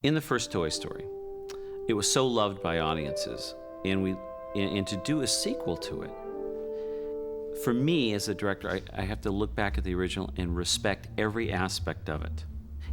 In the first Toy Story, it was so loved by audiences, and to do a sequel to it, for me as a director, I have to look back at the original and respect every aspect of it.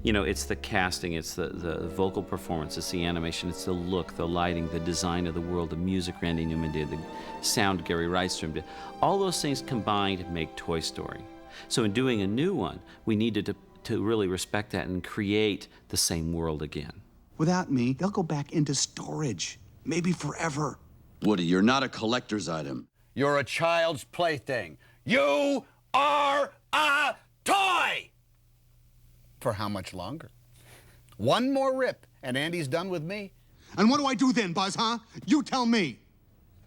You know, it's the casting, it's the vocal performance, it's the animation, it's the look, the lighting, the design of the world, the music Randy Newman did, the sound Gary Rydstrom did. All those things combined make Toy Story. So in doing a new one, we needed to really respect that and create the same world again. Without me, they'll go back into storage, maybe forever. Woody, you're not a collector's item. You're a child's plaything. You are a toy! For how much longer? One more rip, and Andy's done with me. And what do I do then, Buzz, huh? You tell me.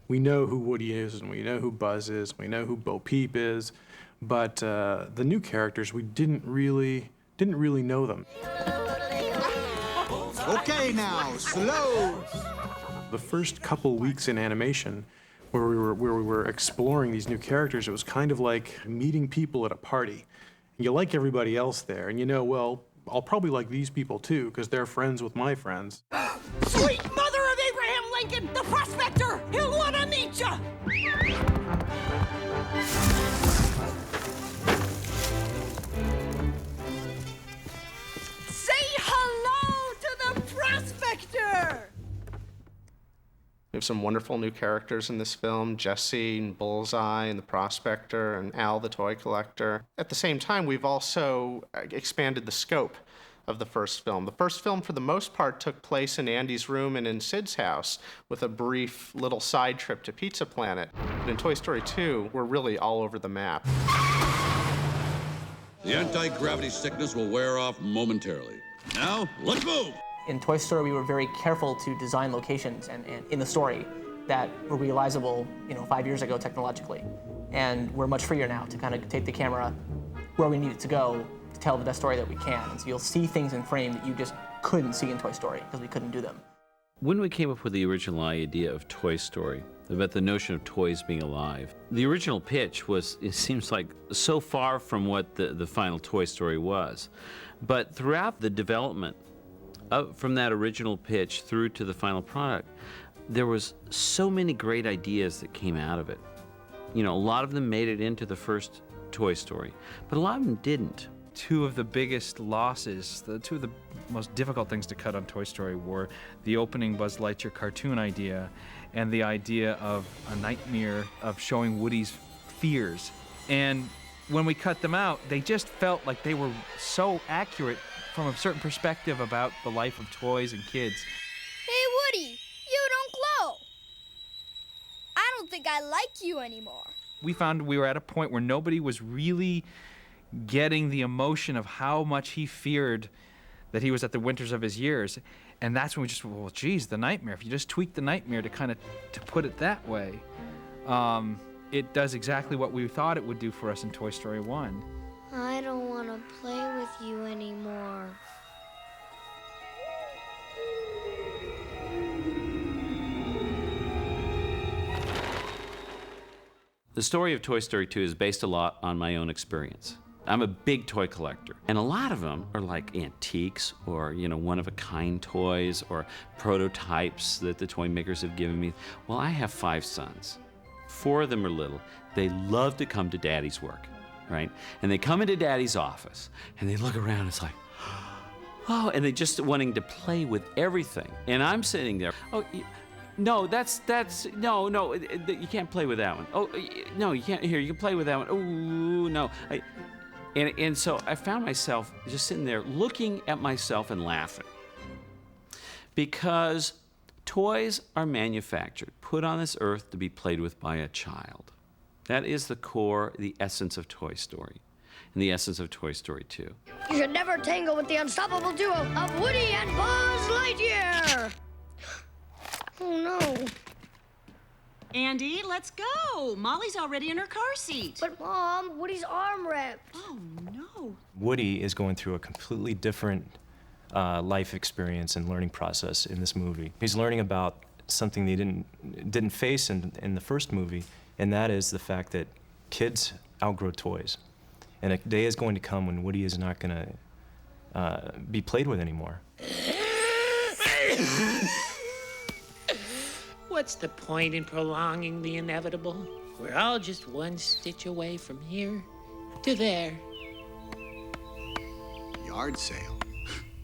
We know who Woody is, and we know who Buzz is, we know who Bo Peep is, but the new characters, we didn't really know them. Okay, now, slow. The first couple weeks in animation, where we were exploring these new characters, it was kind of like meeting people at a party. You like everybody else there, and you know, well, I'll probably like these people too, because they're friends with my friends. Sweet mother of Abraham Lincoln, the prospector! He'll want to meet ya! Say hello to the prospector! We have some wonderful new characters in this film, Jesse and Bullseye and the Prospector and Al the Toy Collector. At the same time, we've also expanded the scope of the first film. The first film, for the most part, took place in Andy's room and in Sid's house, with a brief little side trip to Pizza Planet. But in Toy Story 2, we're really all over the map. The anti-gravity sickness will wear off momentarily. Now, let's move! In Toy Story, we were very careful to design locations and in the story that were realizable, 5 years ago technologically. And we're much freer now to kind of take the camera where we need it to go to tell the best story that we can. And so you'll see things in frame that you just couldn't see in Toy Story because we couldn't do them. When we came up with the original idea of Toy Story, about the notion of toys being alive, the original pitch was, it seems like, so far from what the final Toy Story was. But throughout the development, from that original pitch through to the final product, there was so many great ideas that came out of it. A lot of them made it into the first Toy Story, but a lot of them didn't. Two of the biggest losses, two of the most difficult things to cut on Toy Story were the opening Buzz Lightyear cartoon idea and the idea of a nightmare of showing Woody's fears. And when we cut them out, they just felt like they were so accurate from a certain perspective about the life of toys and kids. Hey, Woody, you don't glow. I don't think I like you anymore. We found we were at a point where nobody was really getting the emotion of how much he feared that he was at the winters of his years. And that's when we just, well, geez, the nightmare. If you just tweak the nightmare to put it that way, it does exactly what we thought it would do for us in Toy Story 1. I don't want to play with you anymore. The story of Toy Story 2 is based a lot on my own experience. I'm a big toy collector, and a lot of them are like antiques or, one-of-a-kind toys or prototypes that the toy makers have given me. Well, I have 5 sons. 4 of them are little. They love to come to Daddy's work. Right? And they come into Daddy's office, and they look around, it's like, oh, and they just wanting to play with everything. And I'm sitting there, oh, no, no, you can't play with that one. Oh, no, you can't, here, you can play with that one. Oh, no. And so I found myself just sitting there looking at myself and laughing. Because toys are manufactured, put on this earth to be played with by a child. That is the core, the essence of Toy Story, and the essence of Toy Story 2. You should never tangle with the unstoppable duo of Woody and Buzz Lightyear! Oh, no. Andy, let's go. Molly's already in her car seat. But, Mom, Woody's arm ripped. Oh, no. Woody is going through a completely different life experience and learning process in this movie. He's learning about something he didn't face in the first movie, and that is the fact that kids outgrow toys. And a day is going to come when Woody is not going to be played with anymore. What's the point in prolonging the inevitable? We're all just one stitch away from here to there. Yard sale.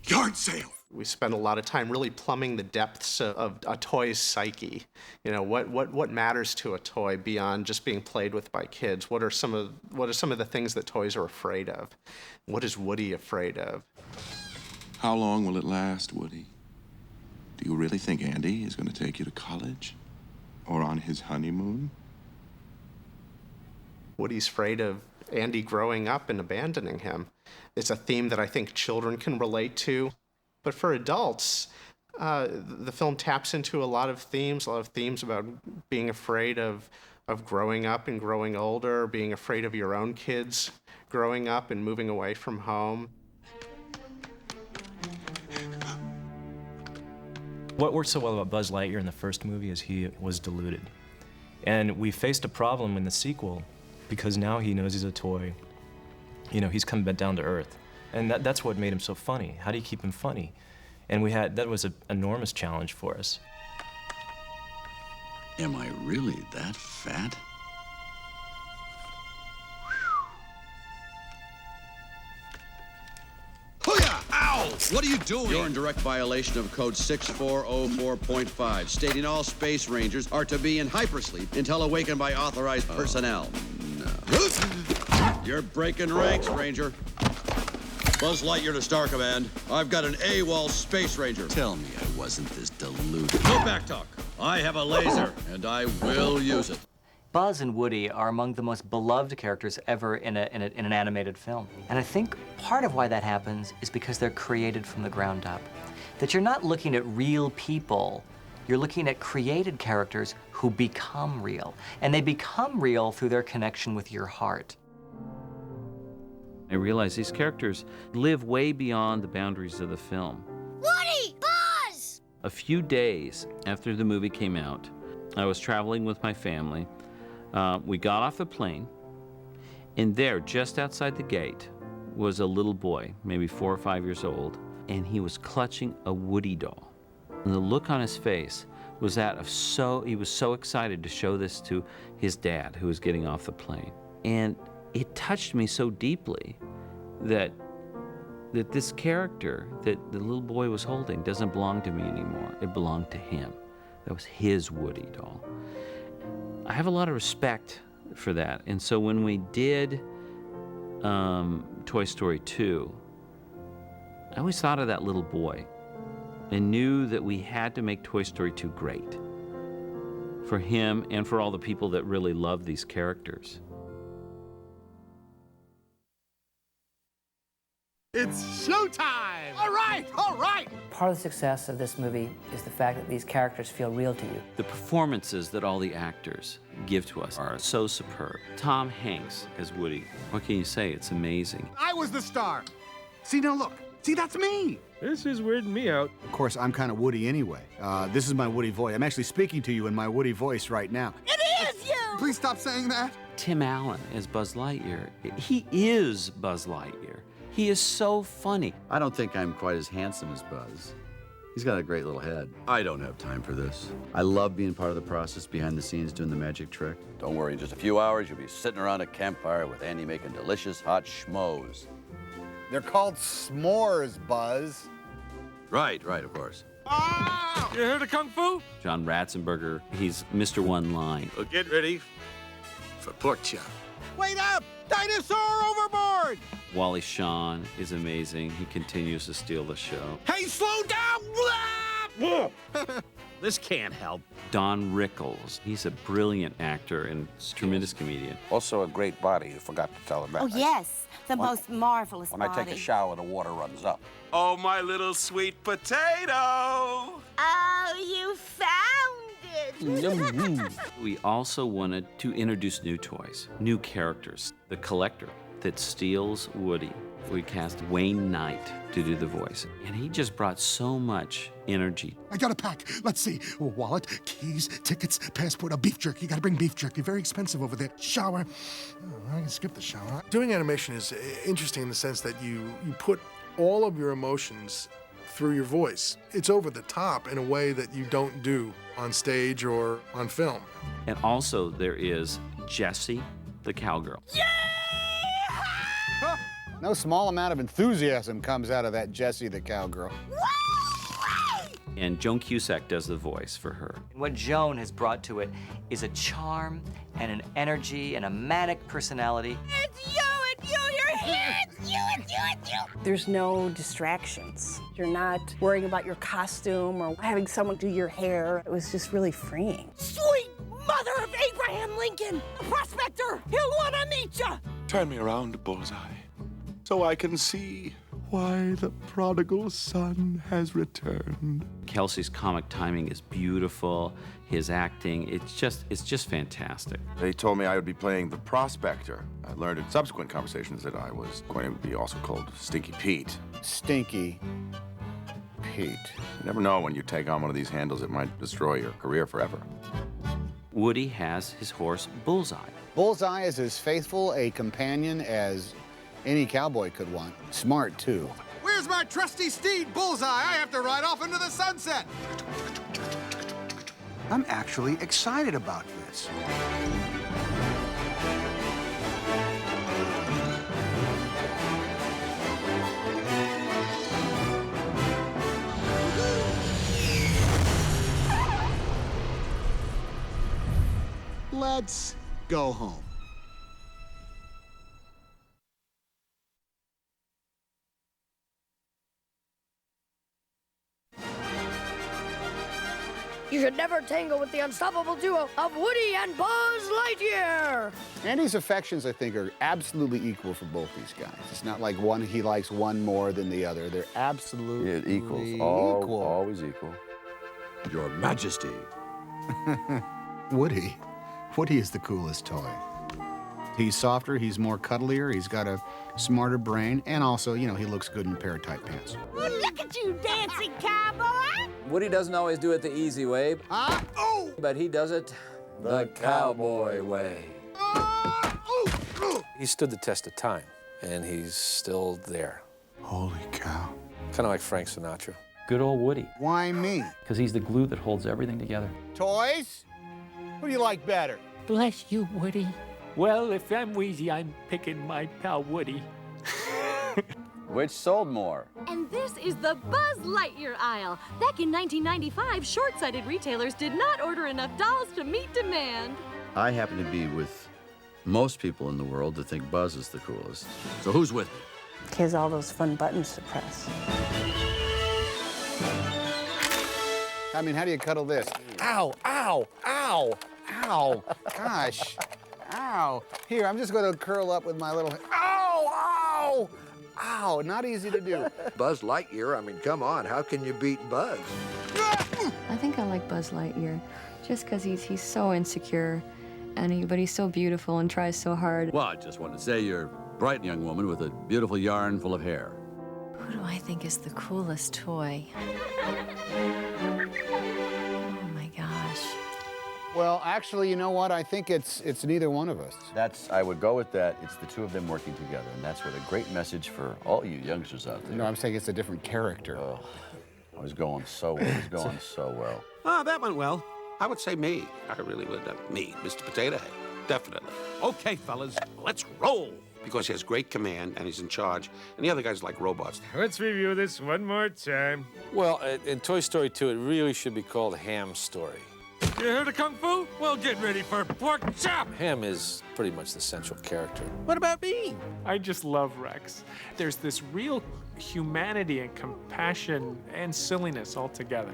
Yard sale! We spend a lot of time really plumbing the depths of a toy's psyche. You know, what matters to a toy beyond just being played with by kids? What are some of the things that toys are afraid of? What is Woody afraid of? How long will it last, Woody? Do you really think Andy is going to take you to college? Or on his honeymoon? Woody's afraid of Andy growing up and abandoning him. It's a theme that I think children can relate to. But for adults, the film taps into a lot of themes about being afraid of growing up and growing older, being afraid of your own kids growing up and moving away from home. What worked so well about Buzz Lightyear in the first movie is he was deluded. And we faced a problem in the sequel because now he knows he's a toy. You know, he's come back down to earth. And that's what made him so funny. How do you keep him funny? And that was an enormous challenge for us. Am I really that fat? Ow! What are you doing? You're in direct violation of Code 6404.5, stating all Space Rangers are to be in hypersleep until awakened by authorized personnel. No. You're breaking ranks, Ranger. Buzz Lightyear to Star Command. I've got an AWOL Space Ranger. Tell me I wasn't this deluded. No backtalk. I have a laser, and I will use it. Buzz and Woody are among the most beloved characters ever in an animated film. And I think part of why that happens is because they're created from the ground up. That you're not looking at real people, you're looking at created characters who become real. And they become real through their connection with your heart. I realized these characters live way beyond the boundaries of the film. Woody! Buzz! A few days after the movie came out, I was traveling with my family. We got off the plane, and there, just outside the gate, was a little boy, maybe 4 or 5 years old, and he was clutching a Woody doll. And the look on his face was that of he was so excited to show this to his dad, who was getting off the plane. And it touched me so deeply that this character that the little boy was holding doesn't belong to me anymore. It belonged to him. That was his Woody doll. I have a lot of respect for that. And so when we did Toy Story 2, I always thought of that little boy and knew that we had to make Toy Story 2 great for him and for all the people that really love these characters. It's showtime! All right, all right! Part of the success of this movie is the fact that these characters feel real to you. The performances that all the actors give to us are so superb. Tom Hanks as Woody, what can you say? It's amazing. I was the star. See, now look. See, that's me. This is weirding me out. Of course, I'm kind of Woody anyway. This is my Woody voice. I'm actually speaking to you in my Woody voice right now. It is you! Please stop saying that. Tim Allen as Buzz Lightyear. He is Buzz Lightyear. He is so funny. I don't think I'm quite as handsome as Buzz. He's got a great little head. I don't have time for this. I love being part of the process behind the scenes doing the magic trick. Don't worry, in just a few hours, you'll be sitting around a campfire with Andy making delicious hot schmoes. They're called s'mores, Buzz. Right, of course. Ah! You heard of Kung Fu? John Ratzenberger, he's Mr. One Line. Well, get ready for pork chop. Wait up! Dinosaur overboard! Wally Shawn is amazing. He continues to steal the show. Hey, slow down! This can't help. Don Rickles, he's a brilliant actor and tremendous comedian. Also a great body, you forgot to tell him that. Oh, yes. The most marvelous When body. I take a shower, the water runs up. Oh, my little sweet potato! Oh, you found it! We also wanted to introduce new toys, new characters. The collector that steals Woody. We cast Wayne Knight to do the voice. And he just brought so much energy. I gotta pack. Let's see. A wallet, keys, tickets, passport, a beef jerky. You gotta bring beef jerky. Very expensive over there. Shower. Oh, I can skip the shower. Doing animation is interesting in the sense that you put all of your emotions through your voice. It's over the top in a way that you don't do on stage or on film. And also there is Jessie, the cowgirl. No small amount of enthusiasm comes out of that Jessie the cowgirl. And Joan Cusack does the voice for her. What Joan has brought to it is a charm and an energy and a manic personality. It's you! You're here! It's you! It's you! It's you! There's no distractions. You're not worrying about your costume or having someone do your hair. It was just really freeing. Sweet mother of Abraham Lincoln! The prospector! He'll want to meet you! Turn me around, Bullseye, so I can see why the prodigal son has returned. Kelsey's comic timing is beautiful. His acting, it's just fantastic. They told me I would be playing the prospector. I learned in subsequent conversations that I was going to be also called Stinky Pete. Stinky Pete. You never know when you take on one of these handles, it might destroy your career forever. Woody has his horse, Bullseye. Bullseye is as faithful a companion as any cowboy could want. Smart, too. Where's my trusty steed, Bullseye? I have to ride off into the sunset. I'm actually excited about this. Let's go home. You should never tangle with the unstoppable duo of Woody and Buzz Lightyear. Andy's affections, I think, are absolutely equal for both these guys. It's not like he likes one more than the other. They're absolutely It equals. equal. Always equal. Your Majesty. Woody is the coolest toy. He's softer, he's more cuddlier, he's got a smarter brain, and also, he looks good in a pair of tight pants. Well, look at you, dancing cowboy! Woody doesn't always do it the easy way, but he does it the cowboy way. He stood the test of time, and he's still there. Holy cow. Kind of like Frank Sinatra. Good old Woody. Why me? Because he's the glue that holds everything together. Toys? Who do you like better? Bless you, Woody. Well, if I'm wheezy, I'm picking my pal Woody. Which sold more? And this is the Buzz Lightyear aisle. Back in 1995, short-sighted retailers did not order enough dolls to meet demand. I happen to be with most people in the world that think Buzz is the coolest. So who's with me? He has all those fun buttons to press. I mean, how do you cuddle this? Ow, ow, ow, ow, gosh, ow. Here, I'm just gonna curl up with my little, ow, ow, ow, not easy to do. Buzz Lightyear, I mean, come on, how can you beat Buzz? I think I like Buzz Lightyear, just because he's so insecure, but he's so beautiful and tries so hard. Well, I just want to say you're a bright young woman with a beautiful yarn full of hair. Who do I think is the coolest toy? Oh my gosh. Well, actually, you know what? I think it's neither one of us. I would go with that. It's the two of them working together, and that's what a great message for all you youngsters out there. No, I'm saying it's a different character. Oh, I was going so well. It was going so well. Ah, that went well. I would say me. I really would. Me, Mr. Potato Head. Definitely. Okay, fellas, let's roll. Because he has great command and he's in charge, and the other guys like robots. Let's review this one more time. Well, in Toy Story 2, it really should be called Ham Story. You heard of Kung Fu? Well, get ready for pork chop! Ham is pretty much the central character. What about me? I just love Rex. There's this real humanity and compassion and silliness all together.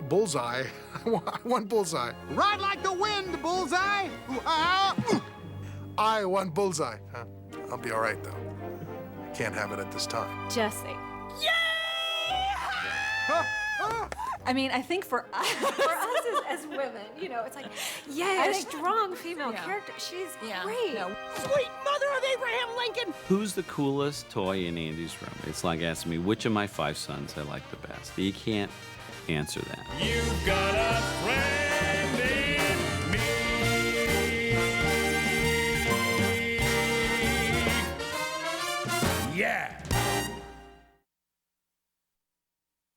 Bullseye. I want Bullseye. Ride like the wind, Bullseye! I want Bullseye. I'll be all right, though. I can't have it at this time. Jessie. I mean, I think for us, as women, it's like, a strong female character. She's great. Sweet mother of Abraham Lincoln! Who's the coolest toy in Andy's room? It's like asking me which of my 5 sons I like the best. You can't answer that. You've got a friend.